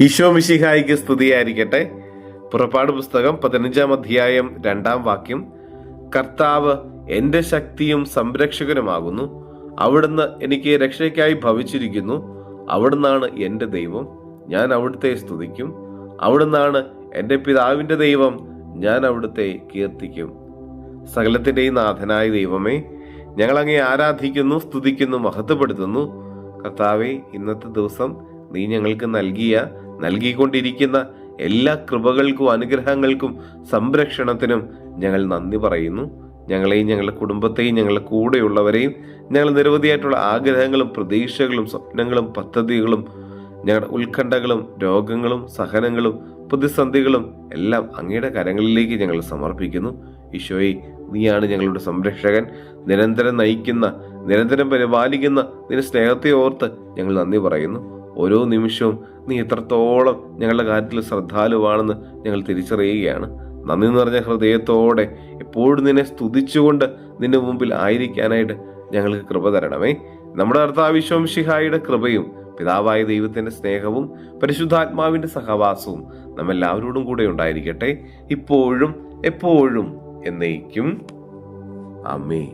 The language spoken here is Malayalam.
ഈശോ മിശിഹായിക്ക് സ്തുതിയായിരിക്കട്ടെ. പുറപ്പാട് പുസ്തകം 15-ാം അധ്യായം 2-ാം വാക്യം. കർത്താവ് എൻ്റെ ശക്തിയും സംരക്ഷകനുമാകുന്നു, അവിടുന്ന് എനിക്ക് രക്ഷയ്ക്കായി ഭവിച്ചിരിക്കുന്നു. അവിടുന്നാണ് എൻ്റെ ദൈവം, ഞാൻ അവിടുത്തെ സ്തുതിക്കും. അവിടുന്നാണ് എൻ്റെ പിതാവിൻ്റെ ദൈവം, ഞാൻ അവിടുത്തെ കീർത്തിക്കും. സകലത്തിൻ്റെയും നാഥനായ ദൈവമേ, ഞങ്ങൾ അങ്ങേ ആരാധിക്കുന്നു, സ്തുതിക്കുന്നു, മഹത്വപ്പെടുത്തുന്നു. കർത്താവേ, ഇന്നത്തെ ദിവസം നീ ഞങ്ങൾക്ക് നൽകിക്കൊണ്ടിരിക്കുന്ന എല്ലാ കൃപകൾക്കും അനുഗ്രഹങ്ങൾക്കും സംരക്ഷണത്തിനും ഞങ്ങൾ നന്ദി പറയുന്നു. ഞങ്ങളെയും ഞങ്ങളുടെ കുടുംബത്തെയും ഞങ്ങളുടെ കൂടെയുള്ളവരെയും ഞങ്ങൾ നിരവധിയായിട്ടുള്ള ആഗ്രഹങ്ങളും പ്രതീക്ഷകളും സ്വപ്നങ്ങളും പദ്ധതികളും ഞങ്ങളുടെ ഉത്കണ്ഠകളും രോഗങ്ങളും സഹനങ്ങളും പ്രതിസന്ധികളും എല്ലാം അങ്ങയുടെ കരങ്ങളിലേക്ക് ഞങ്ങൾ സമർപ്പിക്കുന്നു. ഈശോയെ, നീയാണ് ഞങ്ങളുടെ സംരക്ഷകൻ. നിരന്തരം നയിക്കുന്ന, നിരന്തരം പരിപാലിക്കുന്ന നിന്റെ സ്നേഹത്തെ ഓർത്ത് ഞങ്ങൾ നന്ദി പറയുന്നു. ഓരോ നിമിഷവും നീ എത്രത്തോളം ഞങ്ങളുടെ കാര്യത്തിൽ ശ്രദ്ധാലുവാണെന്ന് ഞങ്ങൾ തിരിച്ചറിയുകയാണ്. നന്ദി നിറഞ്ഞ ഹൃദയത്തോടെ എപ്പോഴും നിന്നെ സ്തുതിച്ചുകൊണ്ട് നിന്റെ മുമ്പിൽ ആയിരിക്കാനായിട്ട് ഞങ്ങൾക്ക് കൃപ തരണമേ. നമ്മുടെ കർത്താവ് ഈശോ മിശിഹായുടെ കൃപയും പിതാവായ ദൈവത്തിന്റെ സ്നേഹവും പരിശുദ്ധാത്മാവിന്റെ സഹവാസവും നമ്മെല്ലാവരോടും കൂടെ ഉണ്ടായിരിക്കട്ടെ, ഇപ്പോഴും എപ്പോഴും എന്നേക്കും. ആമേൻ.